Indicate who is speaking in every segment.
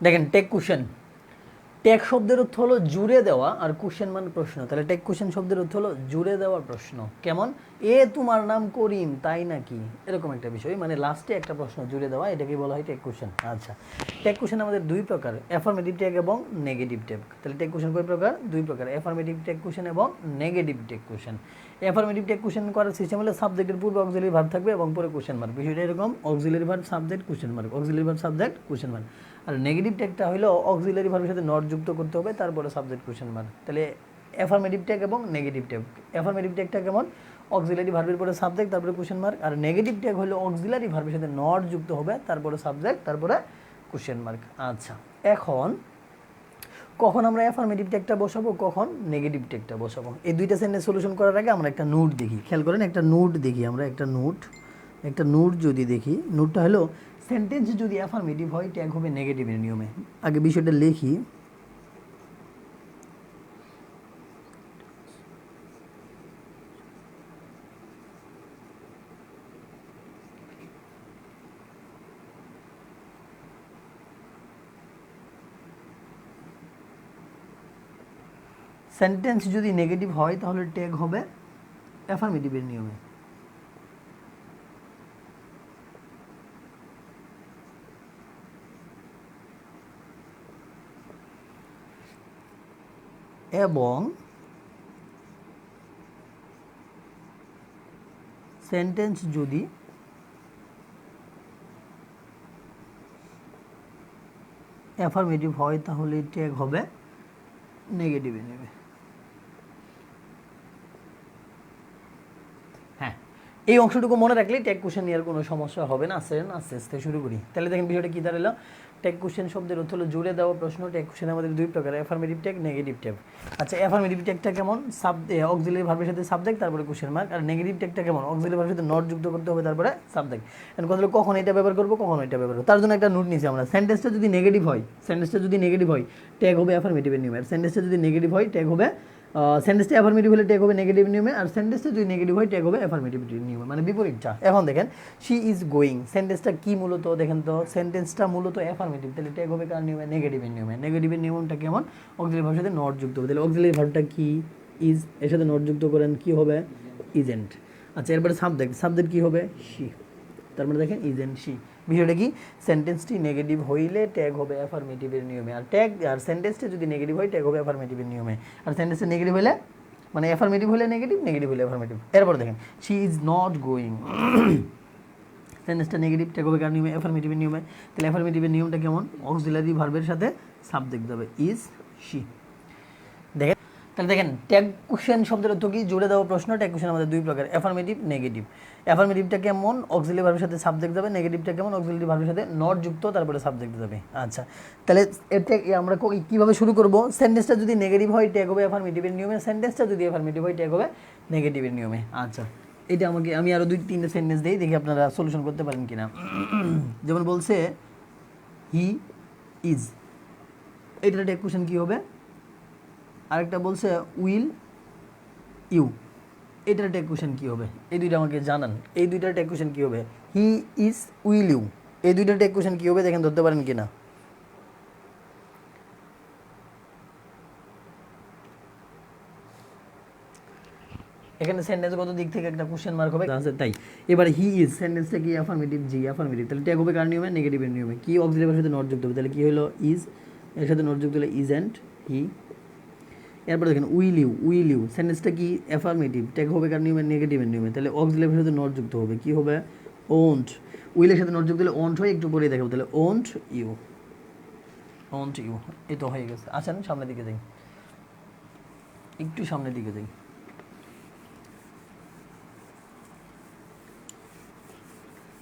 Speaker 1: দেখেন take question, take শব্দের অর্থ হলো জুড়ে দেওয়া, আর কোশ্চেন মানে প্রশ্ন। তাহলে টেক কোশ্চেন শব্দের অর্থ হলো জুড়ে দেওয়া প্রশ্ন। কেমন? এ তোমার নাম করিম তাই নাকি, এরকম একটা বিষয়, মানে লাস্টে একটা প্রশ্ন জুড়ে দেওয়া, এটাকে বলা হয় টেক কোশ্চেন। আচ্ছা, টেক কোশ্চেন আমাদের দুই প্রকার, অ্যাফার্মেটিভ টেক এবং নেগেটিভ টেক। তাহলে টেক কোশ্চেন কয় প্রকার? দুই প্রকার, অ্যাফার্মেটিভ টেক কোশ্চেন এবং negative tag question. Affirmative tag question করার সিস্টেম হলে সাবজেক্টের পূর্বে অক্সিলারি ভার্ব থাকবে এবং পরে কোশ্চেন মার্ক। বিষয়টা এরকম, auxiliary verb subject question mark, auxiliary verb subject question mark. আর নেগেটিভ টেকটা হলো অক্সিলারি ভার্বের সাথে নট যুক্ত করতে হবে, তারপরে সাবজেক্ট কোশ্চেন মার্ক। তাহলে অ্যাফার্মেটিভ টেক এবং নেগেটিভ টেক। অ্যাফার্মেটিভ টেকটা কেমন? অক্সিলারি ভার্বের পরে সাবজেক্ট, তারপরে কোশ্চেন মার্ক। আর নেগেটিভ টেক হলো অক্সিলারি ভার্বের সাথে নট যুক্ত হবে, তারপরে সাবজেক্ট, তারপরে কোশ্চেন মার্ক। আচ্ছা, এখন কখন আমরা অ্যাফার্মেটিভ টেকটা বসাবো, কখন নেগেটিভ টেকটা বসাবো, এই দুইটা সেন্টেন্স সলিউশন করার আগে আমরা একটা নোট দেখি। খেয়াল করেন, একটা নোট দেখি আমরা, একটা নোট যদি দেখি, নোটটা হলো সেন্টেন্স যদি অ্যাফার্মেটিভ হয় ট্যাগ হবে নেগেটিভের নিয়মে। আগে বিষয়টা লিখি। সেন্টেন্স যদি নেগেটিভ হয় তাহলে ট্যাগ হবে অ্যাফার্মেটিভের নিয়মে। এবং সেন্টেন্স যদি অ্যাফার্মেটিভ হয় তাহলে ট্যাগ হবে নেগেটিভের নিয়মে। হ্যাঁ, এই অংশটুকু মনে রাখলেই ট্যাগ কোশ্চেন নেওয়ার কোনো সমস্যা হবে না। আস্তে আস্তে শুরু করি। তাহলে দেখেন বিষয়টা কী দাঁড়ালো, ট্যাগ কোশ্চেন শব্দের অর্থ হলো জুড়ে দেওয়া প্রশ্ন। ট্যাগ কোশ্চেন আমাদের দুই প্রকার, অ্যাফার্মেটিভ ট্যাগ, নেগেটিভ ট্যাগ। আচ্ছা, অ্যাফার্মেটিভ ট্যাগটা কেমন? অক্সিলারি ভার্বের সাথে সাবজেক্ট, তারপরে কোশ্চেন মার্ক। আর নেগেটিভ ট্যাগটা কেমন? অক্সিলারি ভার্বের সাথে নট যুক্ত করতে হবে, তারপরে সাবজেক্ট। এখন কথা হলো কখন এটা ব্যবহার করবো, কখন এটা ব্যবহার করবো, তার জন্য একটা নোট নিয়েছি আমরা। সেন্টেন্সটা যদি নেগেটিভ হয়, ট্যাগ হবে অ্যাফার্মেটিভের নিয়মে। আর সেন্টেন্সটা যদি নেগেটিভ হয় ট্যাগ হবে, সেন্টেন্সটা অ্যাফার্মেটিভ হলে ট্যাগ হবে নেগেটিভ নিয়মে, আর সেন্টেন্সটা যদি নেগেটিভ হয় ট্যাগ হবে অ্যাফার্মেটিভ নিয়মে, মানে বিপরীতটা। এখন দেখেন, শি ইজ গোয়িং, সেন্টেন্সটা কি মূলত দেখেন তো, সেন্টেন্সটা মূলত অ্যাফার্মেটিভ, তাহলে ট্যাগ হবে কার নিয়মে? নেগেটিভের নিয়মে। নেগেটিভের নিয়মটা কেমন? অক্সিলারি ভার্বের সাথে নট যুক্ত হবে। তাহলে অক্সিলারি ভার্বটা কি? ইজ, এর সাথে নট যুক্ত করেন, কি হবে? ইজেন্ট। আচ্ছা, এরপরে সাবজেক্ট কি হবে? শি। তার মানে দেখেন ইজেন্ট শি। বিষয়টা কি? সেন্টেন্সটি নেগেটিভ হইলে ট্যাগ হবে অ্যাফার্মেটিভের নিয়মে, আর সেন্টেন্সটা যদি নেগেটিভ হয় ট্যাগ হবে অ্যাফার্মেটিভের নিয়মে। আর সেন্টেন্সটা নেগেটিভ হলে, মানে অ্যাফার্মেটিভ হলে নেগেটিভ, নেগেটিভ হলে অ্যাফার্মেটিভ। এরপর দেখেন, শি ইজ নট গোয়িং, সেন্টেন্সটা নেগেটিভ, ট্যাগ হবে কার নিয়মে? অ্যাফার্মেটিভের নিয়মে। তাহলে অ্যাফার্মেটিভের নিয়মটা কেমন? অক্সিলারি ভার্বের সাথে সাবজেক্ট যাবে, ইজ শি। দেখেন, তাহলে দেখেন ট্যাগ কোশ্চেন শব্দের অর্থ কি? জুড়ে দেওয়া প্রশ্ন। ট্যাগ কোশ্চেন আমাদের দুই প্রকার, অ্যাফার্মেটিভ, নেগেটিভ। অ্যাফার্মেটিভটা কেমন? অক্সিলারি ভার্বের সাথে সাবজেক্ট যাবে। নেগেটিভটা কেমন? অক্সিলারি ভার্বের সাথে নট যুক্ত, তারপরে সাবজেক্ট যাবে। আচ্ছা, তাহলে আমরা কীভাবে শুরু করব? সেন্টেন্সটা যদি নেগেটিভ হয় ট্যাগ হবে অ্যাফার্মেটিভের নিয়মে, সেন্টেন্সটা যদি অ্যাফার্মেটিভ হয় ট্যাগ হবে নেগেটিভের নিয়মে। আচ্ছা, এটা আমি আরও 2-3টা সেন্টেন্স দিই, দেখি আপনারা সলিউশন করতে পারেন কিনা। যেমন বলছে হি ইজ, এইটার ট্যাগ কোশ্চেন কী হবে? আরেকটা বলছে উইল ইউ, এটার ট্যাগ কোশ্চেন কী হবে? এই দুইটা আমাকে জানান, এই দুইটার ট্যাগ কোশ্চেন কী হবে? হি ইজ উইল ইউ, এই দুইটার ট্যাগ কোশ্চেন কী হবে? দেখেন ধরতে পারেন কিনা। এখানে সেন্টেন্সগত দিক থেকে একটা কোশ্চেন মার্ক হবে, তাই। এবার হি ইজ, সেন্টেন্সটা কি? অ্যাফার্মেটিভ, জি অ্যাফার্মেটিভ। তাহলে ট্যাগ হবে কার নিয়মে? নেগেটিভের নিয়মে। কি? অক্সিলারির সাথে নট যুক্ত হবে, তাহলে কী হলো? ইজ, এর সাথে নট যুক্ত হলে ইজেন্ট হি। এরপর দেখেন উইল ইউ, সেন্টেন্সটা কি? অ্যাফার্মেটিভ, ট্যাগ হবে কার নিয়মে? নেগেটিভের নিয়মে। তাহলে অক্সিলারির সাথে নট যুক্ত হবে, কি হবে? ওন্ট। উইলের সাথে নট যুক্ত হলে ওন্ট হয়, একটু পরে দেখাবো। তাহলে ওন্ট ইউ, এই তো হয়ে গেছে। আসেন সামনের দিকে যাই, একটু সামনের দিকে যাই।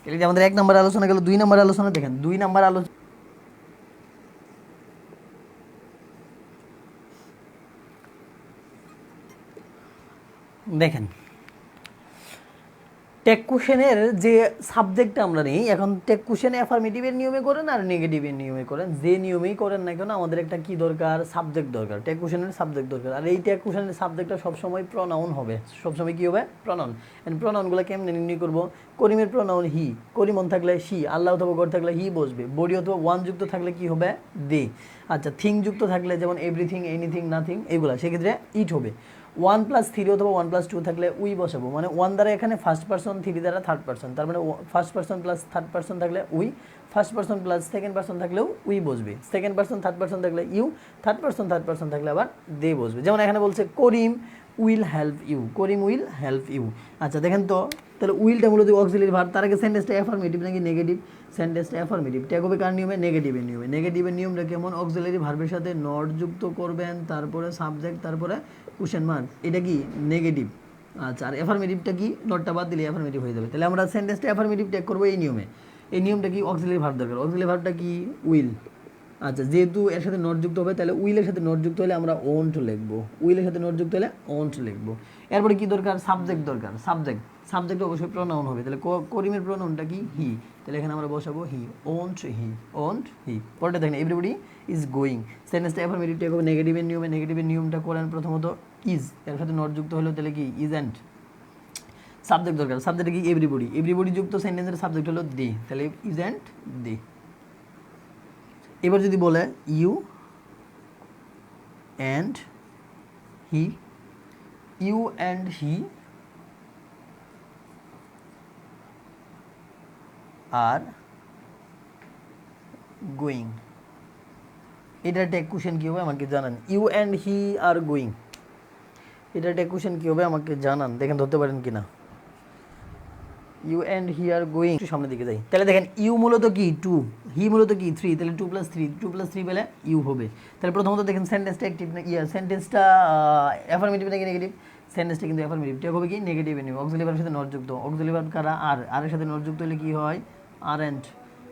Speaker 1: তাহলে আমাদের 1 নম্বর আলোচনা গেল, 2 নম্বর আলোচনা দেখেন, 2 নম্বর আলোচনা দেখেন টেক কোশ্চেনের যে সাবজেক্টটা আমরা নিই, এখন টেক কোশ্চেন অ্যাফার্মেটিভের নিয়মে করেন আর নেগেটিভের নিয়মে করেন, যে নিয়মেই করেন না কেন আমাদের একটা কি দরকার, সাবজেক্ট দরকার, টেক কোশ্চেনের সাবজেক্ট দরকার। আর এই টেক কোশ্চেনের সাবজেক্টটা সবসময় প্রনাউন হবে, সবসময় কী হবে, প্রনাউন। এন্ড প্রনাউনগুলো কেমনে নির্ণয় করবো, করিমের প্রনাউন হি, করিমন থাকলে সি, আল্লাহ অথবা গড থাকলে হি বসবে, বডি অথবা ওয়ান যুক্ত থাকলে কি হবে, দে। আচ্ছা, থিং যুক্ত থাকলে যেমন এভরিথিং, এনিথিং, নাথিং, এগুলা সেক্ষেত্রে ইট হবে। 1+3 অথবা 1+2 থাকলে উই বসাবো, মানে ওয়ান দ্বারা এখানে ফার্স্ট পার্সন, থ্রি দ্বারা থার্ড পার্সন, তার মানে first person plus third person থাকলে we, first person plus second person থাকলেও উই বসবে, সেকেন্ড পার্সন থার্ড পার্সন থাকলে ইউ, থার্ড পার্সন থাকলে আবার দে বসবে। যেমন এখানে বলছে Karim will help you, Karim will help you. আচ্ছা দেখেন তো, তাহলে উইলটা মূলত অক্সিলারি ভার্ব, তার আগে সেন্টেন্সটা অ্যাফার্মেটিভ নাকি নেগেটিভ, সেন্টেন্সটা অ্যাফার্মেটিভ। ট্যাগ হবে কার নিয়মে, নেগেটিভের নিয়মে। নেগেটিভের নিয়মটা কেমন, অক্সিলারি ভার্বের সাথে নট যুক্ত করবেন, তারপরে সাবজেক্ট, তারপরে কোশ্চেন মার্ক, এটা কি নেগেটিভ। আচ্ছা, আর অ্যাফার্মেটিভটা কি, নটটা বাদ দিলে অ্যাফার্মেটিভ হয়ে যাবে। তাহলে আমরা সেন্টেন্সটা অ্যাফার্মেটিভ ট্যাগ করবো এই নিয়মে। এই নিয়মটা কি, অক্সিলারি ভার্ব দরকার, অক্সিলারি ভার্বটা কি, উইল। আচ্ছা, যেহেতু এর সাথে নট যুক্ত হবে, তাহলে উইলের সাথে নট যুক্ত হলে আমরা ওন্ট লিখবো, উইলের সাথে নট যুক্ত হলে ওন্ট লিখবো। এরপরে কি দরকার, সাবজেক্ট দরকার, সাবজেক্ট অবশ্যই প্রনাউন হবে। তাহলে করিমের প্রনাউনটা কি, হি, তাহলে এখানে আমরা বসাবো হি, ওন্ট হি। পরেরটা দেখেন, এভরিবডি ইজ গোয়িং, সেন্টেন্সটা অ্যাফার্মেটিভ ট্যাগ হবে নেগেটিভের নিয়মে। নেগেটিভের নিয়মটা করেন প্রথমত, ইজ, এর সাথে নট যুক্ত হলো তাহলে কি, ইজন্ট। সাবজেক্ট দরকার, সাবজেক্ট কি, এভরিবডি যুক্ত সেন্টেন্সের সাবজেক্ট হলো দি, তাহলে ইজন্ট দি। এবার যদি বলে you and he, you and he are going, এটা টেক কোশ্চেন কী হবে আমাকে জানান। You and he are going, এটা টেক কোশ্চেন কী হবে আমাকে জানান, দেখেন ধরতে পারেন কিনা। You and he are going, একটু সামনের দিকে যাই। তাহলে দেখেন ইউ মূলত কি, টু, হি মূলত কি, থ্রি, তাহলে 2+3 পেলে ইউ হবে। তাহলে প্রথমত দেখেন সেন্টেন্সটা অ্যাক্টিভ না, সেন্টেন্সটা অ্যাফার্মেটিভ নাকি নেগেটিভ, সেন্টেন্সটা কিন্তু অ্যাফার্মেটিভ, টেক হবে কি, নেগেটিভে নিবে। অক্সিলারি ভার্বের সাথে নট যুক্ত, অক্সিলারি ভার্ব কারা, আর এর সাথে নট যুক্ত হলে কি হয়, আর অ্যান্ড।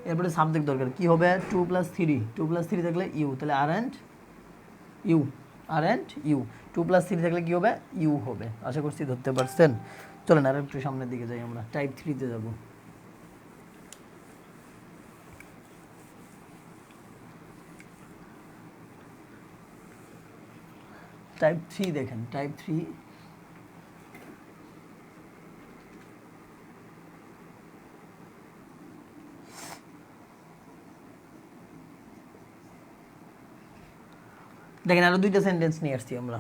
Speaker 1: এরপরে সাবজেক্ট দরকার, কি হবে, 2+3 থাকলে ইউ, তাহলে আর অ্যান্ড ইউ, ইউ। 2+3 থাকলে কি হবে, ইউ হবে। আশা করছি ধরতে পারছেন। চলেন আর একটু সামনের দিকে যাই, আমরা টাইপ 3-তে যাব। টাইপ 3 দেখেন, টাইপ 3 দেখেন, আরো দুইটা সেন্টেন্স নিয়ে আসছি আমরা।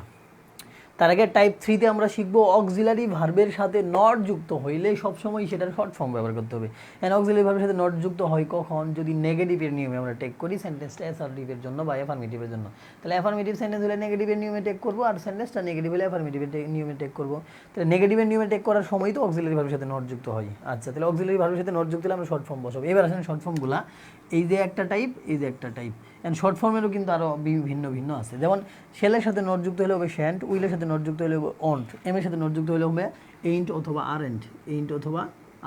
Speaker 1: তার আগে টাইপ 3-তে আমরা শিখবো অক্সিলারি ভার্বের সাথে নট যুক্ত হইলে সবসময় সেটার শর্ট ফর্ম ব্যবহার করতে হবে। অ্যান্ড অক্সিলারি ভার্বের সাথে নট যুক্ত হয় কখন, যদি নেগেটিভের নিয়মে আমরা টেক করি সেন্টেন্সটা অ্যাসার্টিভের জন্য বা অ্যাফার্মেটিভের জন্য। তাহলে অ্যাফার্মেটিভ সেন্টেন্স হলে নেগেটিভের নিয়মে টেক করবো, আর সেন্টেন্সটা নেগেটিভ হলে অ্যাফার্মেটিভের নিয়মে টেক করবো। তাহলে নেগেটিভের নিয়মে টেক করার সময় তো অক্সিলারি ভার্বের সাথে নট যুক্ত হয়। আচ্ছা, তাহলে অক্সিলারি ভার্বের সাথে নট যুক্ত হলে আমরা শর্ট ফর্ম বসাবো। এবার আসেন শর্ট ফর্মগুলা, এই যে একটা টাইপ, এই যে একটা টাইপ। অ্যান্ড শর্ট ফর্মেরও কিন্তু আরও ভিন্ন ভিন্ন আছে। যেমন শেলের সাথে নট যুক্ত হলে হবে শ্যান্ট, উইলের সাথে নট যুক্ত হলে হবে অন্ট, এমের সাথে নট যুক্ত হলে হবে এইন্ট অথবা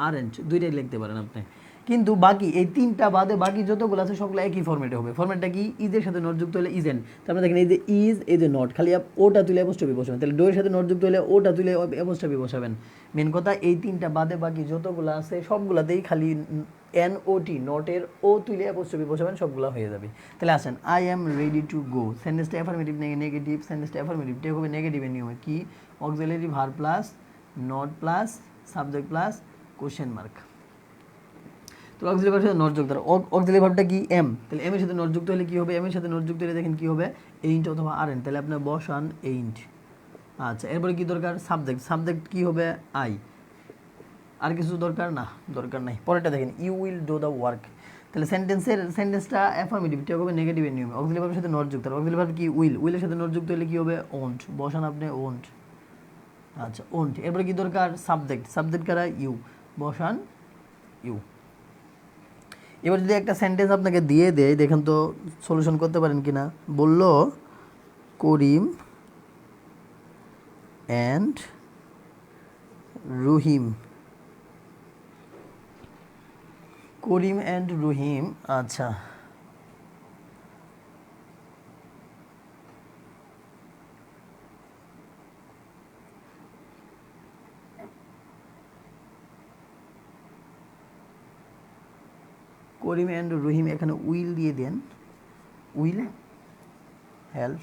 Speaker 1: আরেন্ট, দুইটাই লিখতে পারেন আপনি। কিন্তু বাকি এই তিনটা বাদে বাকি যতগুলো আছে সবগুলো একই ফর্মেটে হবে। ফর্মেটটা কি, ইজের সাথে নট যুক্ত হলে ইজেন্ট, তারপরে দেখেন এই যে ইজ, এই যে নট, খালি ওটা তুলে অ্যাপোস্ট্রফি বসাবেন। তাহলে ডোয়ের সাথে নট যুক্ত হলে ওটা তুলে অ্যাপোস্ট্রফি বসাবেন। মেন কথা এই তিনটা বাদে বাকি যতগুলো আছে সবগুলাতেই খালি NOT, নটের ও তুলে অ্যাপোস্ট্রফি বসাবেন, সবগুলো হয়ে যাবে। তাহলে আসেন, I am ready to go, সেন্টেন্সটা অ্যাফার্মেটিভ নেগেটিভ, সেন্টেন্সটা অ্যাফার্মেটিভ টেক হবে নেগেটিভের নিয়মে, কি, auxiliary verb plus not plus subject plus question mark. তো অক্সিলারি ভার্বের সাথে নট যুক্ত, অক্সিলারি ভার্বটা কি, এম, তাহলে এম এর সাথে নট যুক্ত হলে কি হবে, এম এর সাথে নট যুক্ত হলে দেখেন কি হবে, এইন্ট অথবা আরেন্ট, তাহলে আপনার বসান এইন্ট। আচ্ছা, এরপরে কি দরকার, সাবজেক্ট কি হবে, আই। আর কিছু দরকার না, দরকার নাই। পরেরটা দেখেন, you will do the work, তাহলে সেন্টেন্সটা অ্যাফার্মেটিভ টেক হবে নেগেটিভের নিয়মে। অক্সিলারি ভার্বের সাথে নট যুক্ত, অক্সিলারি ভার্ব কি, উইলের সাথে নট যুক্ত হলে কি হবে, ওন্ট, বসান আপনি ওন্ট। আচ্ছা, ওন্ট। এরপরে কি দরকার, সাবজেক্ট কারা, ইউ, বসান ইউ। এবার যদি একটা সেন্টেন্স আপনাকে দিয়ে দেয়, দেখেন তো সলিউশন করতে পারেন কিনা। বলল করিম অ্যান্ড রহিম, আচ্ছা, করিম অ্যান্ড রহিম, এখানে উইল দিয়ে দেন, উইল হেল্প,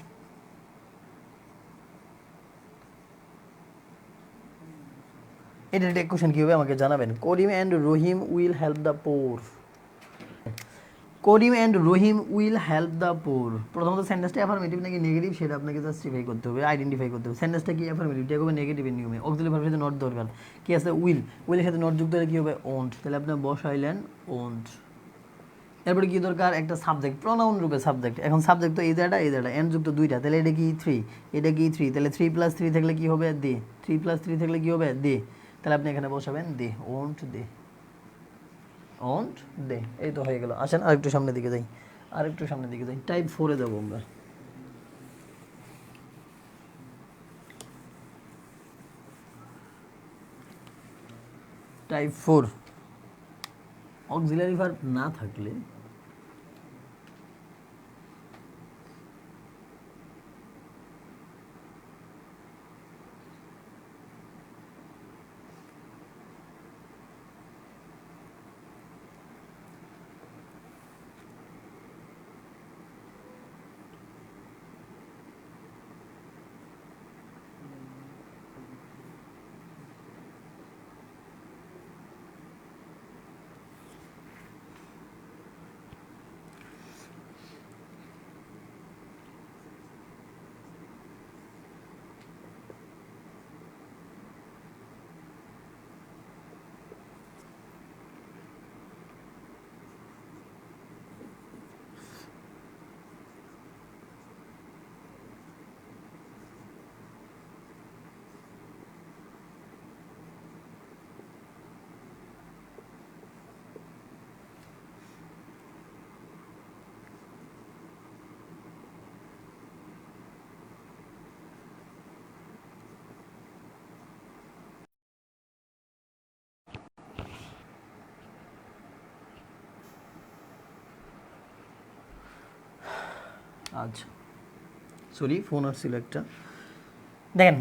Speaker 1: এটা টেক কোশ্চেন কী হবে আমাকে জানাবেন। Karim and Rahim will help the poor, Karim and Rahim will help the poor. প্রথমত সেন্টেন্সটা অ্যাফার্মেটিভ নাকি নেগেটিভ সেটা আপনাকে জাস্টিফাই করতে হবে, আইডেন্টিফাই করতে হবে। সেন্টেন্সটা কি অ্যাফার্মেটিভ, এটা হবে নেগেটিভের নিয়মে। অক্সিলারি ভার্বের সাথে নট দরকার, কি আছে উইল, উইলের সাথে নট যুক্ত হলে কী হবে ওন্ট, তাহলে আপনি বসাইলেন ওন্ট। এরপরে কি দরকার, একটা সাবজেক্ট, প্রোনাউন রূপে সাবজেক্ট। এখন সাবজেক্ট তো এই জায়গাটা এন যুক্ত দুইটা, তাহলে এটা কি 3, এটা কি 3, তাহলে 3+3 থাকলে কি হবে দে, 3+3 থাকলে কি হবে দে, তাহলে আপনি এখানে বসাবেন দে, ওন্ট দে, ওন্ট দে। এই তো হয়ে গেল। আসেন আরেকটু সামনের দিকে যাই, আরেকটু সামনের দিকে যাই, টাইপ 4-এ যাবো আমরা। টাইপ 4, অক্সিলারি ভার্ব না থাকলে আচ্ছা সরি ফোন আসছিল একটা। দেখেন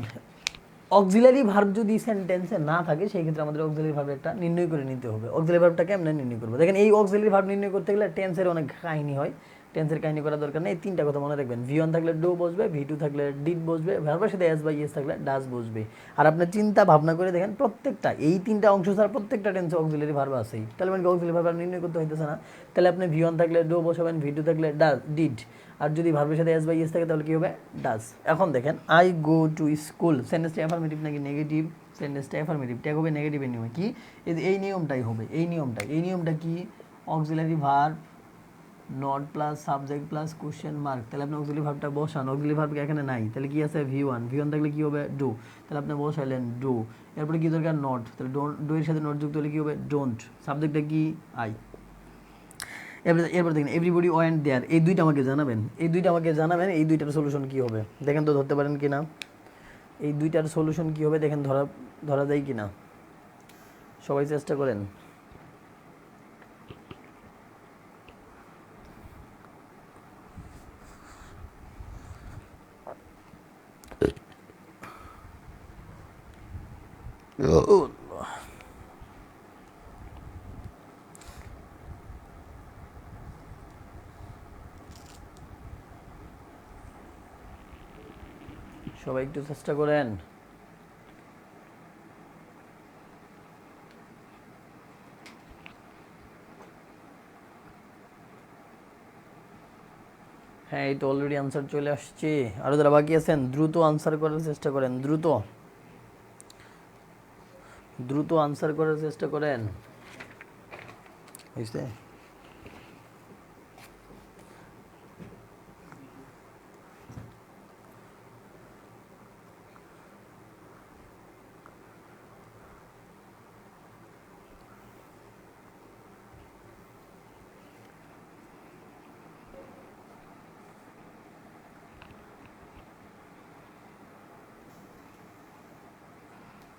Speaker 1: অক্সিলারি ভার্ব যদি সেন্টেন্সে না থাকে সেই ক্ষেত্রে আমাদের অক্সিলারি ভার্ব একটা নির্ণয় করে নিতে হবে। অক্সিলারি ভার্বটাকে আমরা নির্ণয় করবো। দেখেন এই অক্সিলারি ভার্ব নির্ণয় করতে গেলে টেন্সের অনেক কাহিনী হয়, টেন্সের কাহিনী করার দরকার নেই। এই তিনটা কথা মনে রাখবেন, V1 থাকলে ডো বসবে, V2 থাকলে ডিড বসবে, ভার্বের সাথে এস বা ইয়েস থাকলে ডাস বসবে। আর আপনি চিন্তা ভাবনা করে দেখেন প্রত্যেকটা এই তিনটা অংশ ছাড়া প্রত্যেকটা টেন্সে অক্সিলারি ভার্ব আছেই। তাহলে মানে অক্সিলারি ভার্ব নির্ণয় করতে হইতেছে না। তাহলে আপনি V1 থাকলে ডো বসাবেন, V2 থাকলে ডাস ডিড, আর যদি ভার্বের সাথে এস বা ইয়েস থাকে তাহলে কী হবে ডাস। এখন দেখেন আই গো টু স্কুল, সেন্টেন্সটা অ্যাফার্মেটিভ নাকি নেগেটিভ, সেন্টেন্সটা অ্যাফার্মেটিভ, ট্যাগ হবে নেগেটিভের নিয়মে। কি এই নিয়মটাই হবে, এই নিয়মটা কি auxiliary verb not plus subject plus question mark, তাহলে আপনি অক্সিলারি ভার্বটা বসান। অক্সিলারি ভার্ব এখানে নাই, তাহলে কি আছে V1 থাকলে কি হবে ডু, তাহলে আপনি বসাইলেন ডু। এরপরে কি দরকার নট, তাহলে ডো এর সাথে নট যুক্ত হলে কি হবে ডোন্ট, সাবজেক্টটা কি আই। এরপর দেখেন এভরিবডি ওয়েন্ট দেয়ার, এই দুইটা আমাকে জানাবেন, এই দুইটার সলিউশন কি হবে দেখেন তো, ধরতে পারেন কিনা, এই দুইটার সলিউশন কি হবে দেখেন, ধরা যায় কিনা, সবাই চেষ্টা করেন। সবাই একটু চেষ্টা করেন। হ্যাঁ এই তো অলরেডি আনসার চলে আসছে। আরও যারা বাকি আছেন দ্রুত আনসার করার চেষ্টা করেন, দ্রুত আনসার করার চেষ্টা করেন। হয়েছে?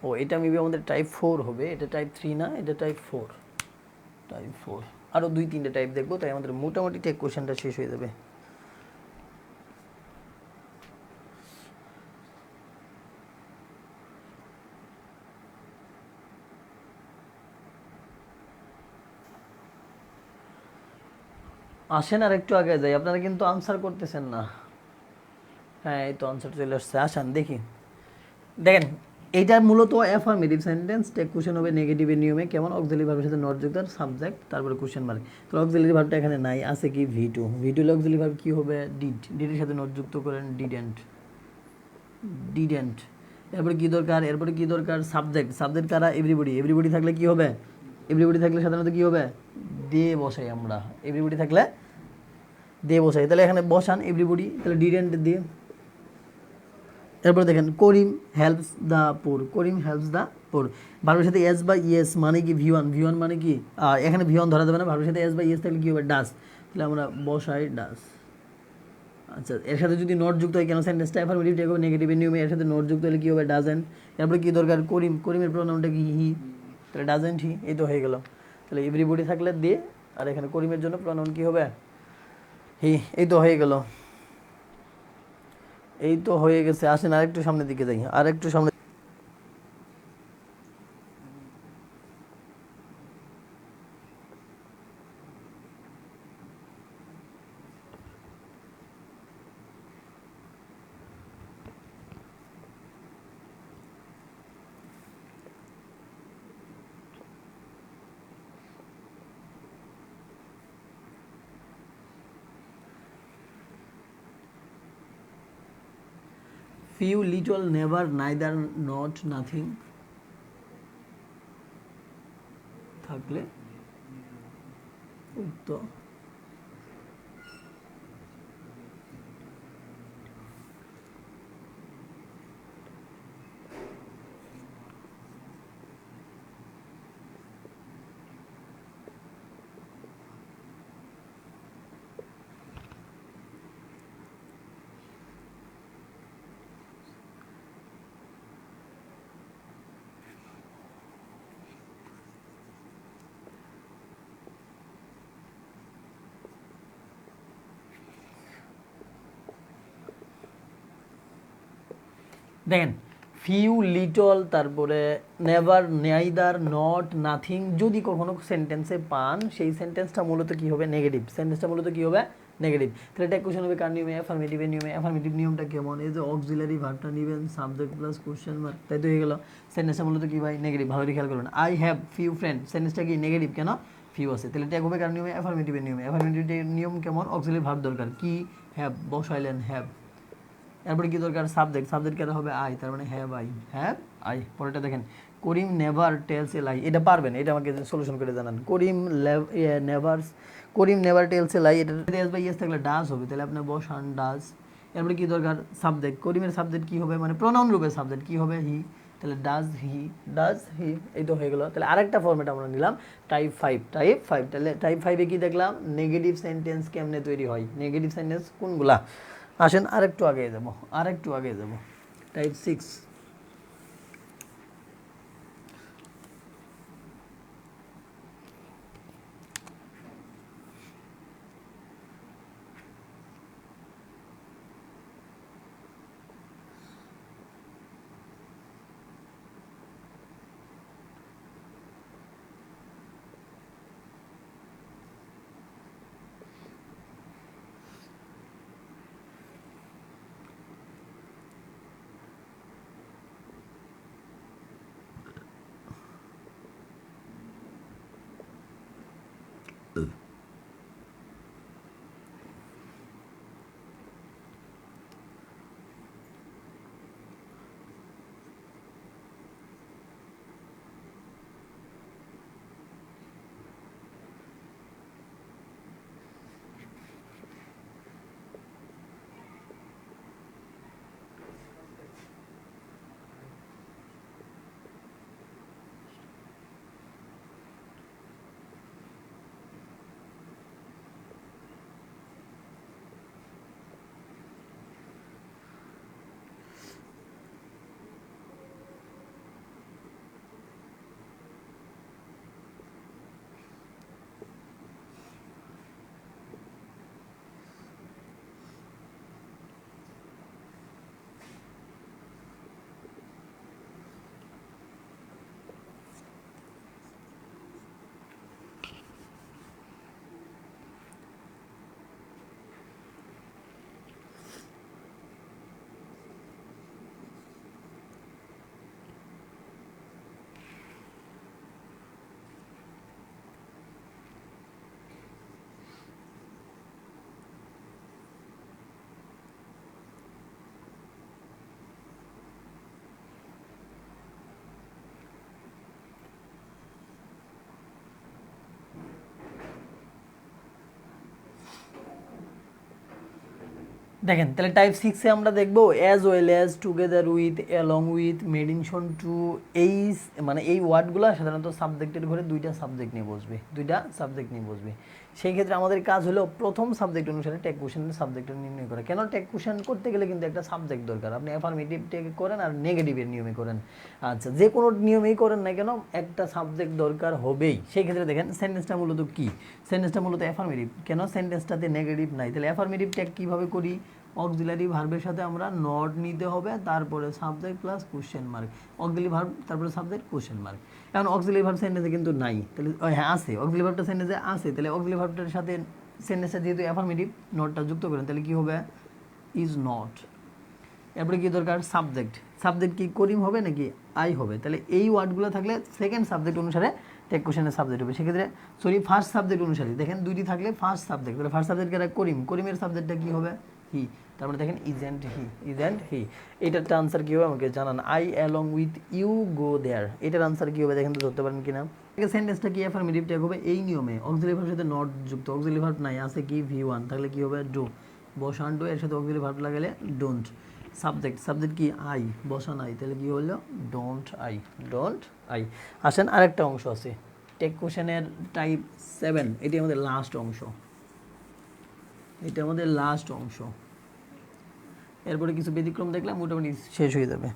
Speaker 1: ও এটা মেবি আমাদের টাইপ 4 হবে, এটা টাইপ 3 না, এটা টাইপ 4, টাইপ 4। আরও 2-3টে টাইপ দেখবো, তাই আমাদের মোটামুটি টেক কোশ্চেনটা শেষ হয়ে যাবে। আসেন আর একটু আগে যাই, আপনারা কিন্তু আনসার করতেছেন না। হ্যাঁ এই তো আনসার চলে আসছে, আসেন দেখি। দেখেন এইটা মূলত অ্যাফার্মেটিভ সেন্টেন্স, টেক কোশ্চেন হবে নেগেটিভের নিয়মে, কেমন অক্সিলারি ভার্বের সাথে নট যুক্ত সাবজেক্ট তারপরে কোশ্চেন মার্ক। তো অক্সিলারি ভার্বটা এখানে নাই, আছে কি ভি2, ভি2 এর অক্সিলারি ভার্ব কি হবে ডিড, ডিডের সাথে নট যুক্ত করেন ডিডেন্ট, ডিডেন্ট। এরপরে কি দরকার, এরপরে কি দরকার সাবজেক্ট, সাবজেক্ট কারা এভরিবডি, এভরিবডি থাকলে কি হবে, এভরিবডি থাকলে সাধারণত কি হবে দিয়ে বসাই আমরা, এভরিবডি থাকলে দিয়ে বসাই, তাহলে এখানে বসান এভরিবডি, তাহলে ডিডেন্ট দিয়ে। এরপর দেখেন করিম helps the poor, Karim helps the poor, ভার্বের সাথে এস বা ইয়েস মানে কি ভি ওয়ান, ভি ওয়ান মানে কি এখানে ভি ওয়ান ধরা যাবে না, ভার্বের সাথে এস বা ইয়েস থাকলে কি হবে ডাস, তাহলে আমরা বসাই ডাস। আচ্ছা এর সাথে যদি নোট যুক্ত হয়, কেন সেন্টেন্সটা অ্যাফার্মেটিভ টেক হবে নেগেটিভের নিয়মে, এর সাথে নোট যুক্ত হলে কি হবে ডাজেন্ট। এরপরে কি দরকার করিম, করিমের প্রোনাউনটা কি হি, তাহলে ডাজেন্ট হি, এই তো হয়ে গেল। তাহলে এভরিবডি থাকলে দিয়ে, আর এখানে করিমের জন্য প্রোনাউন কি হবে হি, এই তো হয়ে গেল, এই তো হয়ে গেছে। আসেন আরেকটু সামনের দিকে যাই, আরেকটু সামনে। few little never neither not nothing থাকলে উক্ত দেখেন ফিউ লিটল তারপরে নেভার নেইদার নট নাথিং যদি কখনো সেন্টেন্সে পান, সেই সেন্টেন্সটা মূলত কি হবে নেগেটিভ, সেন্টেন্সটা মূলত কি হবে নেগেটিভ। তাহলে এটা কোশ্চেন হবে কার নিয়মে, অ্যাফার্মেটিভের নিয়মে। অ্যাফার্মেটিভ নিয়মটা কেমন, এই যে অক্সিলারি ভার্বটা নেবেন সাবজেক্ট প্লাস কোশ্চেন মার্ক, তাই তো হয়ে গেল। সেন্টেন্সটা মূলত কি ভাই নেগেটিভ, ভালো করে খেয়াল করুন। আই হ্যাভ ফিউ ফ্রেন্ড, সেন্টেন্সটা কি নেগেটিভ, কেন ফিউ আছে, তাহলে এটা হবে কার নিয়মে, অ্যাফার্মেটিভের নিয়মে। অ্যাফার্মেটিভের নিয়ম কেমন, অক্সিলারি ভার্ব দরকার কি হ্যাভ, বসাইলেন হ্যাভ। এরপরে কি দরকার সাবজেক্ট, সাবজেক্ট কেন হবে আই, তার মানে হ্যাভ আই, হ্যাভ আই। পরেরটা দেখেন করিম নেভার টেলস এ লাই, এটা পারবেন, এটা আমাকে সলিউশন করে জানান। Karim never, Karim never tells a lie, এটা এস বাই এস থাকলে ডাজ হবে, তাহলে আপনি বসান ডাজ। এরপরে কি দরকার সাবজেক্ট, করিমের সাবজেক্ট কি হবে মানে প্রোনাউন রূপে সাবজেক্ট কি হবে হি, তাহলে ডাজ হি, ডাজ হি, এই তো হয়ে গেল। তাহলে আরেকটা ফর্মেট আমরা নিলাম টাইপ ফাইভ, টাইপ ফাইভ। তাহলে টাইপ ফাইভে কি দেখলাম নেগেটিভ সেন্টেন্স কেমনে তৈরি হয়, নেগেটিভ সেন্টেন্স কোনগুলা। আসেন আরেকটু আগে যাব, আরেকটু আগে যাব, টাইপ সিক্স। দেখেন তাহলে টাইপ 6 এ আমরা দেখব as well as, together with, along with, in addition to. এই মানে এই ওয়ার্ডগুলো সাধারণত সাবজেক্টের ঘরে দুইটা সাবজেক্ট নিয়ে বসবে। সেই ক্ষেত্রে আমাদের কাজ হলো প্রথম সাবজেক্ট অনুসারে ট্যাগ কোশ্চেনের সাবজেক্ট নির্ণয় করা। কেন ট্যাগ কোশ্চেন করতে গেলে কিন্তু একটা সাবজেক্ট দরকার। আপনি অ্যাফার্মেটিভ ট্যাগ করেন আর নেগেটিভের নিয়মে করেন, আচ্ছা যে কোনো নিয়মেই করেন না কেন একটা সাবজেক্ট দরকার হবেই। সেই ক্ষেত্রে দেখেন সেন্টেন্সটা মূলত কি, সেন্টেন্সটা মূলত অ্যাফার্মেটিভ। কেন সেন্টেন্সটাতে নেগেটিভ নাই, তাহলে অ্যাফার্মেটিভ ট্যাগ কীভাবে করি, অক্সিলারি ভার্বের সাথে আমরা নট নিতে হবে, তারপরে subject plus question mark, auxiliary verb তারপরে সাবজেক্ট কোশ্চেন মার্ক। এখন অক্সিলারি ভার্ব সেন্টেন্সে কিন্তু নাই, তাহলে হ্যাঁ আছে, অক্সিলারি ভার্বটা সেন্টেন্সে আছে, তাহলে অক্সিলারি ভার্বটার সাথে সেন্টেন্সটা যেহেতু অ্যাফার্মেটিভ নটটা যুক্ত করেন, তাহলে কী হবে, ইজ নট। এরপরে কী দরকার, সাবজেক্ট। সাবজেক্ট কি করিম হবে নাকি আই হবে, তাহলে এই ওয়ার্ডগুলো থাকলে সেকেন্ড সাবজেক্ট অনুসারে ট্যাগ কোশ্চেনের সাবজেক্ট হবে। সেক্ষেত্রে ফার্স্ট সাবজেক্ট অনুসারে দেখেন দুইটি থাকলে ফার্স্ট সাবজেক্ট, তাহলে ফার্স্ট সাবজেক্ট কারা, করিম, করিমের সাবজেক্টটা কী হবে, হি। তারপরে দেখেন ইজ অ্যান্ড হি। এটার আনসার কী হবে আমাকে জানান। I along with you go there, এটার আনসার কী হবে দেখেন তো, ধরতে পারেন কিনা। সেন্টেন্সটা কি অ্যাফার্মেটিভ ট্যাগ হবে এই নিয়মে, অক্সিলারি ভার্বের সাথে নট যুক্ত, অক্সিলারি ভার্ব নাই, আছে কি V1, তাহলে কী হবে ডু, বসান ডু, এর সাথে অক্সিলারি ভার্ব লাগালে ডোন্ট। সাবজেক্ট কি আই, বসান আই, তাহলে কি হলো ডোন্ট আই। আসেন আরেকটা অংশ আছে ট্যাগ কোশ্চেনের টাইপ 7, এটি আমাদের লাস্ট অংশ। এরপরে কিছু ব্যতিক্রম দেখলাম, মোটামুটি শেষ হয়ে যাবে।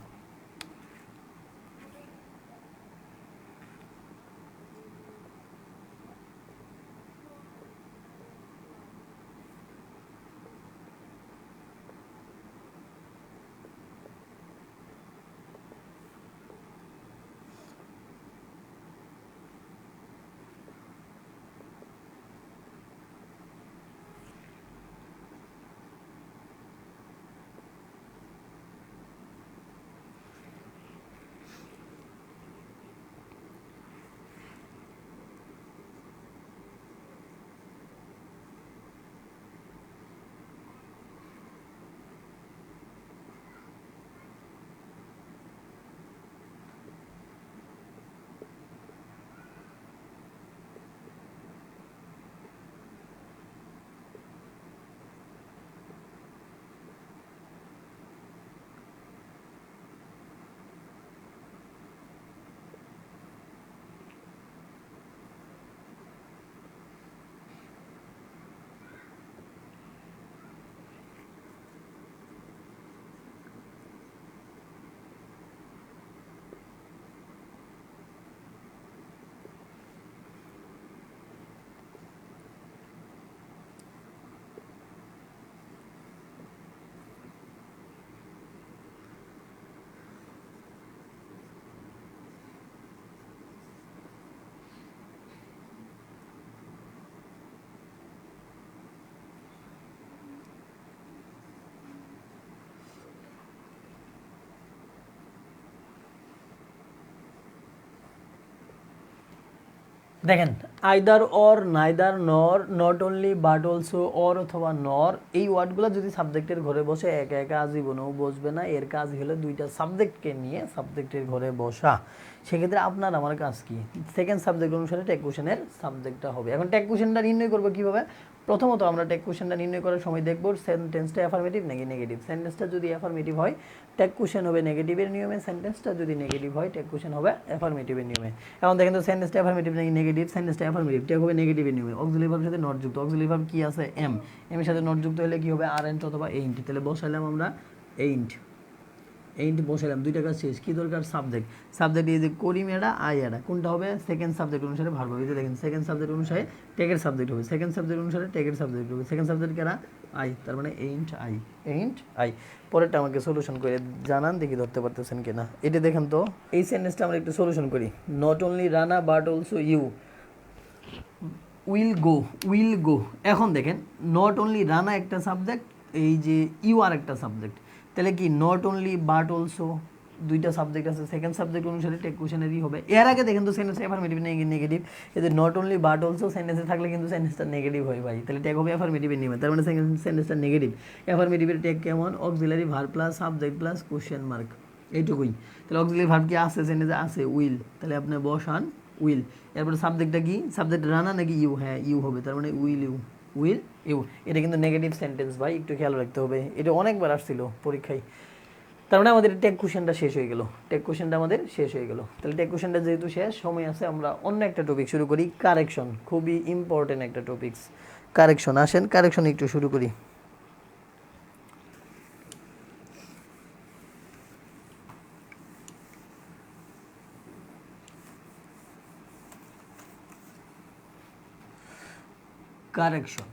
Speaker 1: দেখেন আইদার অর, নাইদার, নর, not only, but also, or অথবা নর, এই ওয়ার্ডগুলো যদি সাবজেক্টের ঘরে বসে একা একা আজীবনেও বসবে না। এর কাজ হলো দুইটা সাবজেক্টকে নিয়ে সাবজেক্টের ঘরে বসা। সেক্ষেত্রে আপনার আমার কাজ কি, সেকেন্ড সাবজেক্ট অনুসারে ট্যাগ কোশ্চেনের সাবজেক্টটা হবে। এখন ট্যাগ কোশ্চেনটা নির্ণয় করবো কীভাবে, প্রথমত আমরা ট্যাগ কোশ্চেনটা নির্ণয় করার সময় দেখব সেন্টেন্সটা অ্যাফার্মেটিভ নাকি নেগেটিভ। সেন্টেন্সটা যদি অ্যাফার্মেটিভ হয় ট্যাগ কোশ্চেন হবে নেগেটিভের নিয়মে, সেন্টেন্সটা যদি নেগেটিভ হয় ট্যাগ কোশ্চেন হবে অ্যাফার্মেটিভের নিয়মে। এখন দেখেন তো সেন্টেন্সটা অ্যাফার্মেটিভ নাকি নেগেটিভ, সেন্টেন্সটা অ্যাফার্মেটিভ, ট্যাগ হবে নেগেটিভের নিয়মে। অক্সিলারি ভার্বের সাথে নট যুক্ত, অক্সিলারি ভার্ব কি আছে এম, এর সাথে নট যুক্ত হলে কি হবে আরএন্ট অথবা এইন্ট, তাহলে বসাইলাম আমরা এইন্ট বসাইলাম, দুইটা কাজ শেষ। কী দরকার, সাবজেক্ট এই যে করিম এরা আই এরা, কোনটা হবে সেকেন্ড সাবজেক্ট অনুসারে ভার্ব হবে। দেখেন সেকেন্ড সাবজেক্ট অনুসারে ট্যাগের সাবজেক্ট হবে, সেকেন্ড সাবজেক্ট অনুসারে ট্যাগের সাবজেক্ট হবে, সেকেন্ড সাবজেক্ট কারা আই, তার মানে এইন্ট আই। পরেরটা আমাকে সলিউশন করে জানান, দেখি ধরতে পারতেছেন কিনা। এটা দেখেন তো এই সেন্টেন্সটা আমরা একটু সলিউশন করি। Not only Rana but also you will go. এখন দেখেন নট অনলি রানা একটা সাবজেক্ট, এই যে ইউ আর একটা সাবজেক্ট, তাহলে কি নট অনলি বাট অলসো দুইটা সাবজেক্ট আছে, সেকেন্ড সাবজেক্ট অনুসারে ট্যাগ কোশ্চেনেরই হবে। এর আগে দেখেন তো সেন্টেন্স অ্যাফার্মেটিভ নেগেটিভ, এতে নট অনলি বাট অলসো সেন্টেন্সে থাকলে কিন্তু সেন্টেন্সটা নেগেটিভ হয় ভাই, তাহলে ট্যাগ হবে অ্যাফার্মেটিভের নিয়মে, তার মানে সেন্টেন্সটা নেগেটিভ। অ্যাফার্মেটিভের ট্যাগ কেমন, auxiliary verb plus subject plus question mark, এইটুকুই। তাহলে অক্সিলারি ভার্ব কি আছে সেন্টেন্সে আছে উইল, তাহলে আপনি বসান উইল। এরপরে সাবজেক্টটা কি, সাবজেক্ট রানা নাকি ইউ, হ্যাঁ ইউ হবে, তার মানে উইল ইউ। উইল ইউ, এটা কিন্তু নেগেটিভ সেন্টেন্স ভাই, একটু খেয়াল রাখতে হবে, এটা অনেকবার আসছিল পরীক্ষায়। তার মানে আমাদের টেক কোশ্চেনটা শেষ হয়ে গেল, টেক কোশ্চেনটা আমাদের শেষ হয়ে গেল। তাহলে টেক কোশ্চেনটা যেহেতু শেষ, সময় আছে, আমরা অন্য একটা টপিক শুরু করি, কারেকশন, খুবই ইম্পর্টেন্ট একটা টপিকস কারেকশন। আসেন কারেকশন একটু শুরু করি। কারেকশন,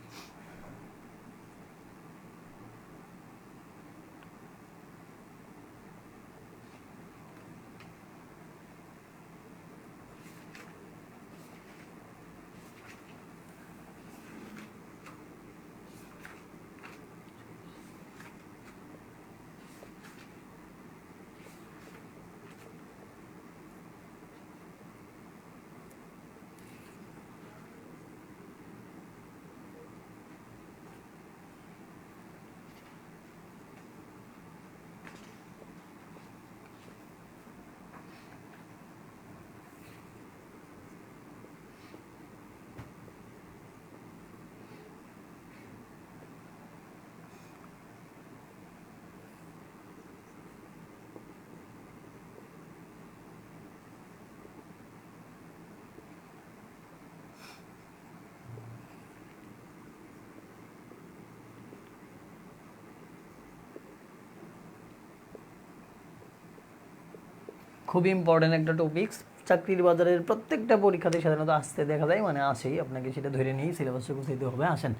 Speaker 1: খুবই ইম্পর্টেন্ট একটা টপিকস, চাকরির বাজারের প্রত্যেকটা পরীক্ষাতে সাধারণত আসতে দেখা যায়, মানে আসেই, আপনাকে সেটা ধরে নিয়েই সিলেবাসে গুছাইতে হবে। আসেন,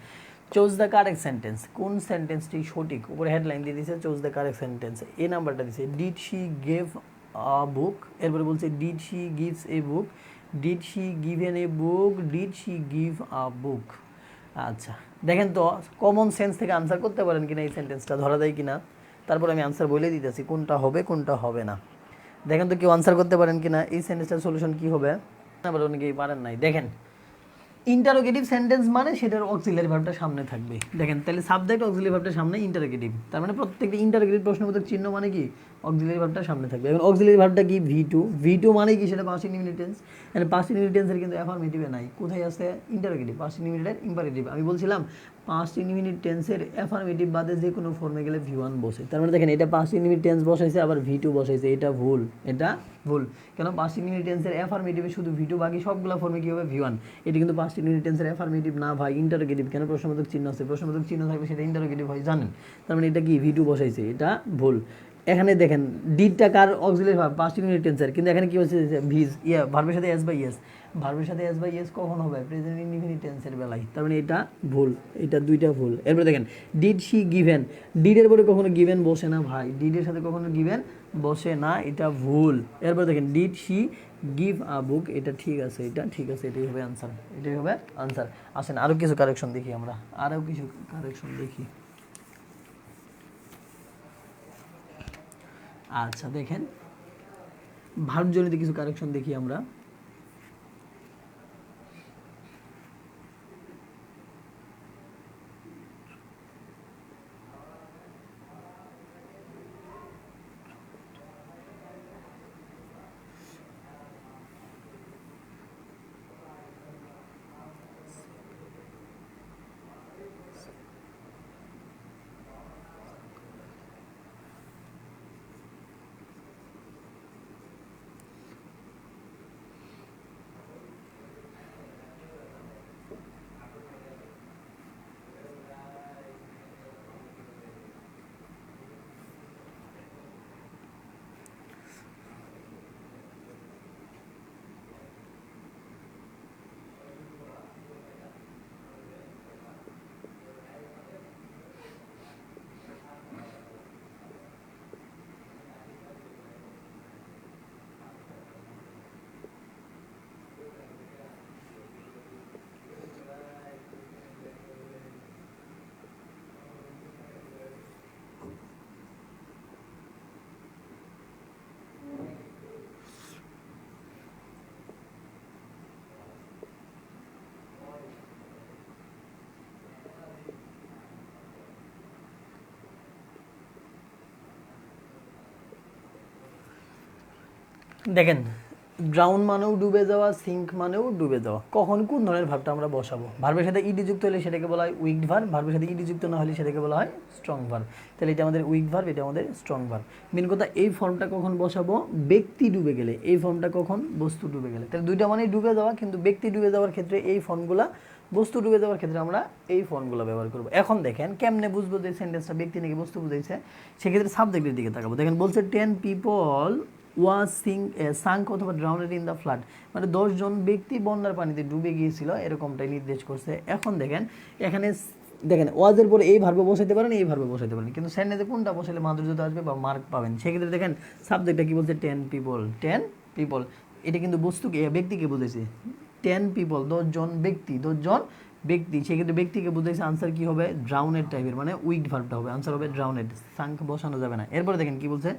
Speaker 1: চুজ দ্য কারেক্ট সেন্টেন্স, কোন সেন্টেন্সটি সঠিক, উপরে হেডলাইন দিয়ে দিয়েছে চুজ দ্য কারেক্ট সেন্টেন্স, এই নাম্বারটা দিয়েছে, did she gave a book, এরপরে বলছে did she gives a book, did she given a book, did she give a book. আচ্ছা, দেখেন তো কমন সেন্স থেকে আনসার করতে পারেন কিনা, এই সেন্টেন্সটা ধরা দেয় কিনা, তারপর আমি আনসার বলে দিতেছি কোনটা হবে কোনটা হবে না। দেখেন তো কেউ আনসার করতে পারেন কিনা, এই সেন্টেন্সটার সলিউশন কি হবে। আবার অনেকেই পারেন নাই। দেখেন, ইন্টারোগেটিভ সেন্টেন্স মানে সেটার অক্সিলারি ভার্বটা সামনে থাকবে। দেখেন তাহলে সাবজেক্ট অক্সিলারি ভার্বটা সামনে ইন্টারোগেটিভ, তার মানে প্রত্যেকটা ইন্টারোগেটিভ প্রশ্নবোধক চিহ্ন মানে কি অক্সিলারি ভার্বটা সামনে থাকবে। এখন অক্সিলারি ভার্বটা কি ভি2, ভি2 মানে কি সেটা পাস্ট ইনডিফিনিট টেন্স, মানে পাস্ট ইনডিফিনিট টেন্সের কিন্তু অ্যাফার্মেটিভে নাই, কোথায় আছে ইন্টারোগেটিভ, পাস্ট ইনডিফিনিটের ইম্পারেটিভ। আমি বলছিলাম পাস্ট ইনডিফিনিট টেন্সের অ্যাফার্মেটিভ বাদে যে কোনো ফর্মে গেলে ভি1 বসে, তার মানে দেখেন এটা পাস্ট ইনডিফিনিট টেন্স বসাইছে আবার ভি2 বসাইছে, এটা ভুল, এটা ভুল। কেন পাস্ট ইনডিফিনিট টেন্সের অ্যাফার্মেটিভে শুধু ভি2, বাকি সবগুলো ফর্মে কি হবে ভি1। এটা কিন্তু পাস্ট ইনডিফিনিট টেন্সের অ্যাফার্মেটিভ না ভাই, ইন্টারোগেটিভ। কেন প্রশ্নবোধক চিহ্ন আছে, প্রশ্নবোধক চিহ্ন থাকবে সেটা ইন্টারোগেটিভ হয় জানেন, তার মানে এটা কি ভি2 বসাইছে, এটা ভুল। এখানে দেখেন ডিডটা কার অক্সিলারি ভার্ব, পাস্ট ইনডিফিনিট টেন্সের, কিন্তু এখানে কি হচ্ছে ভিজ, ভার্বের সাথে এস বাই এস, ভার্বের সাথে এস বাই এস কখন হবে প্রেজেন্ট ইনডিফিনিট টেন্সের বেলায়, তার মানে এটা ভুল, এটা দুইটা ভুল। এরপরে দেখেন ডিড শি গিভেন, ডিডের পরে কখনো গিভেন বসে না ভাই, ডিডের সাথে কখনো গিভেন বসে না, এটা ভুল। এরপরে দেখেন ডিড শি গিভ আ বুক, এটা ঠিক আছে, এটা ঠিক আছে, এটাই হবে আনসার, এটাই হবে আনসার। আসেন আরও কিছু কারেকশন দেখি আমরা, আরও কিছু কারেকশন দেখি। আচ্ছা দেখেন ভার্বজনিত কিছু কারেকশন দেখি আমরা। দেখেন ড্রাউন মানেও ডুবে যাওয়া, সিঙ্ক মানেও ডুবে যাওয়া। কখন কোন ধরনের ভার্বটা আমরা বসাবো? ভার্বের সাথে ইডি যুক্ত হলে সেটাকে বলা হয় উইকড ভার্ব, ভার্বের সাথে ইডি যুক্ত না হলে সেটাকে বলা হয় স্ট্রং ভার্ব। তাহলে এটা আমাদের উইক ভার্ব, এটা আমাদের স্ট্রং ভার্ব। মেন কথা এই ফর্মটা কখন বসাবো? ব্যক্তি ডুবে গেলে। এই ফর্মটা কখন? বস্তু ডুবে গেলে। তাহলে দুইটা মানেই ডুবে যাওয়া, কিন্তু ব্যক্তি ডুবে যাওয়ার ক্ষেত্রে এই ফর্মগুলা, বস্তু ডুবে যাওয়ার ক্ষেত্রে আমরা এই ফর্মগুলো ব্যবহার করবো। এখন দেখেন কেমনে বুঝবো যে সেন্টেন্সটা ব্যক্তি নাকি বস্তু বুঝাইছে? সেক্ষেত্রে সাবজেক্টের দিকে তাকাবো। দেখেন বলছে 10 people ওয়াজ সাঙ্ক অথবা ড্রাউন্ড ইন দ্য ফ্লাড, মানে 10 জন ব্যক্তি বন্যার পানিতে ডুবে গিয়েছিল, এরকমটাই নির্দেশ করছে। এখন দেখেন এখানে দেখেন ওয়াজের পরে এই ভার্বে বসাইতে পারেন, এই ভার্বে বসাইতে পারেন, কিন্তু সেন্টেন্সে কোনটা বসাইলে মাধুর্যতা আসবে বা মার্ক পাবেন? সেক্ষেত্রে দেখেন সাবজেক্টটা কি বলছে? 10 people, 10 people, এটা কিন্তু বস্তুকে, ব্যক্তিকে বুঝেছে। 10 people, 10 জন ব্যক্তি, 10 জন ব্যক্তি, সেক্ষেত্রে ব্যক্তিকে বুঝাইছে। আনসার কি হবে? ড্রাউনেড টাইপের, মানে উইকড ভার্বটা হবে। আনসার হবে ড্রাউনেড, সাঙ্ক বসানো যাবে না। এরপরে দেখেন কি বলছে?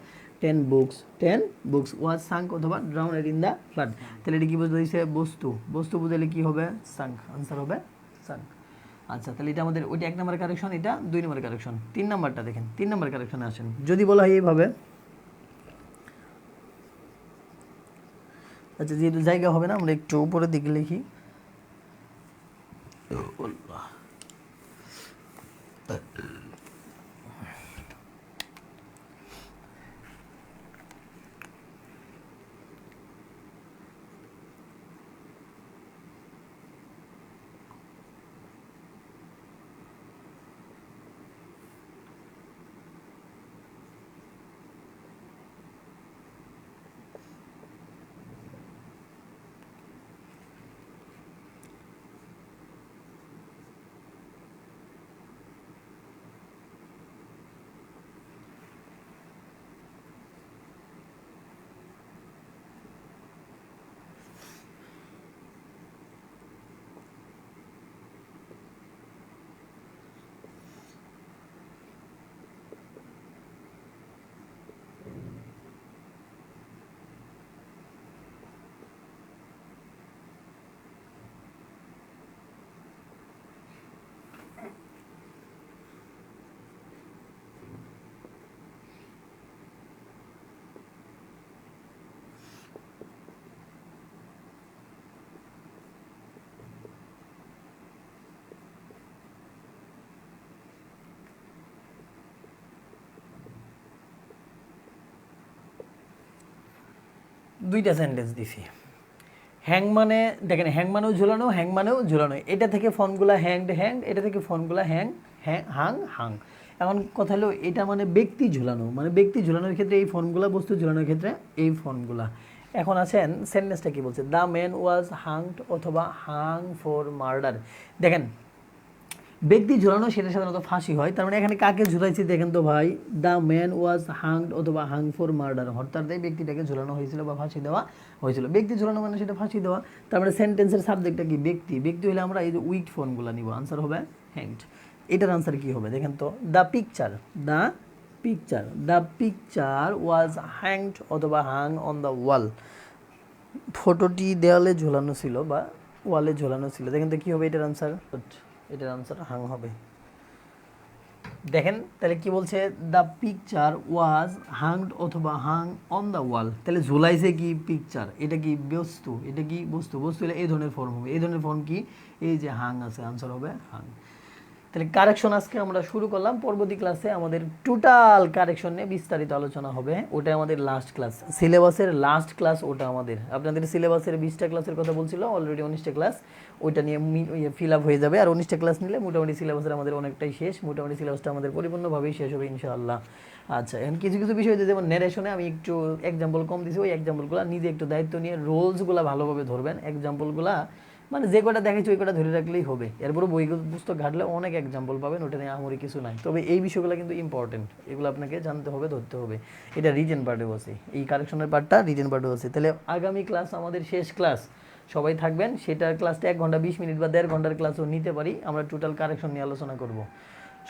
Speaker 1: 10 books, 10 books ওয়াজ সাঙ্ক অথবা ড্রাউনেড ইন দ্য ফ্লাড। তাহলে এটা কি বুঝাইছে? বস্তু, বস্তু বুঝাইলে কি হবে? সাঙ্ক, আনসার হবে সাঙ্ক। আচ্ছা, তাহলে এটা আমাদের ওইটা 1 নম্বর কারেকশন, এটা 2 নম্বর কারেকশন। 3 নম্বরটা দেখেন, 3 নম্বর কারেকশনে আসেন। যদি বলা হয় এইভাবে, আচ্ছা যেহেতু জায়গা হবে না, আমরা একটু উপরের দিকে লিখি। দুইটা সেন্টেন্স দিছি। হ্যাং মানে দেখেন, হ্যাং মানেও ঝুলানো, হ্যাং মানেও ঝুলানো। এটা থেকে ফোনগুলা হ্যাংড হ্যাংড, এটা থেকে ফোনগুলা হ্যাং হাং হাং। এখন কথা হলো এটা মানে ব্যক্তি ঝুলানো, মানে ব্যক্তি ঝুলানোর ক্ষেত্রে এই ফোনগুলা, বস্তু ঝুলানোর ক্ষেত্রে এই ফোনগুলা। এখন আছেন সেন্টেন্সটা কি বলছে? দ্য ম্যান ওয়াজ হাংড অথবা হাং ফর মার্ডার। দেখেন ব্যক্তি ঝুলানো সেটা সাধারণত ফাঁসি হয়, তার মানে এখানে কাকে ঝুলাইছি দেখেন তো ভাই? দ্য ম্যান ওয়াজ হাংড অথবা হাং ফর মার্ডার, হত্যার ব্যক্তিটাকে ঝুলানো হয়েছিল বা ফাঁসি দেওয়া হয়েছিল। ব্যক্তি ঝুলানো মানে সেটা ফাঁসি দেওয়া। তার মানে সেন্টেন্সের সাবজেক্টটা কি? ব্যক্তি। ব্যক্তি হলে আমরা এই যে উইক ফোনগুলো নিব, আনসার হবে হ্যাংড। এটার আনসার কি হবে দেখেন তো? The picture, the picture, the picture was hanged অথবা হাং অন দ্য ওয়াল, ফটোটি দেওয়ালে ঝোলানো ছিল বা ওয়ালে ঝোলানো ছিল। দেখেন তো কি হবে এটার আনসার? এটার আনসার হাং হবে। দেখেন তাহলে কি বলছে? দ্য পিকচার ওয়াজ হাংড অথবা হাং অন দ্য ওয়াল। তাহলে ঝুলাইছে কি? পিকচার। এটা কি? বস্তু। এটা কি? বস্তু। বস্তু হলে এই ধরনের ফর্ম হবে। এই ধরনের ফর্ম কি? এই যে হাং আছে, আনসার হবে হাং। তাহলে কারেকশন আজকে আমরা শুরু করলাম। পরবর্তী ক্লাসে আমাদের টোটাল কারেকশন নিয়ে বিস্তারিত আলোচনা হবে। ওটা আমাদের লাস্ট ক্লাস, সিলেবাসের লাস্ট ক্লাস ওটা আমাদের। আপনাদের সিলেবাসের 20টা ক্লাসের কথা বলছিল, অলরেডি 19টা ক্লাস ওইটা নিয়ে ফিল আপ হয়ে যাবে। আর 19টা ক্লাস নিলে মোটামুটি সিলেবাসের আমাদের অনেকটাই শেষ, মোটামুটি সিলেবাসটা আমাদের পরিপূর্ণভাবেই শেষ হবে ইনশাআল্লাহ। আচ্ছা, এখন কিছু কিছু বিষয় যেমন ন্যারেশনে আমি একটু এক্সাম্পল কম দিয়েছি, ওই এক্সাম্পলগুলো নিজে একটু দায়িত্ব নিয়ে রোলসগুলো ভালোভাবে ধরবেন। এক্সাম্পলগুলো মানে যে কটা দেখেছি ওই কটা ধরে রাখলেই হবে। এরপরে বই পুস্তক ঘাটলে অনেক এক্সাম্পল পাবেন, ওটা নিয়ে আমারই কিছু নাই। তবে এই বিষয়গুলো কিন্তু ইম্পর্টেন্ট, এগুলো আপনাকে জানতে হবে, ধরতে হবে। এটা রিটেন পার্টেও আছে, এই কারেকশনের পার্টটা রিটেন পার্টেও আছে। তাহলে আগামী ক্লাস আমাদের শেষ ক্লাস, সবাই থাকবেন। সেটার ক্লাসটা 1 ঘন্টা 20 মিনিট বা 1.5 ঘন্টার ক্লাসও নিতে পারি। আমরা টোটাল কারেকশন নিয়ে আলোচনা করব।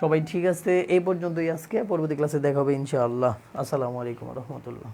Speaker 1: সবাই ঠিক আছে? এই পর্যন্তই আজকে, পরবর্তী ক্লাসে দেখা হবে ইনশাআল্লাহ। আসসালামু আলাইকুম রহমতুল্লাহ।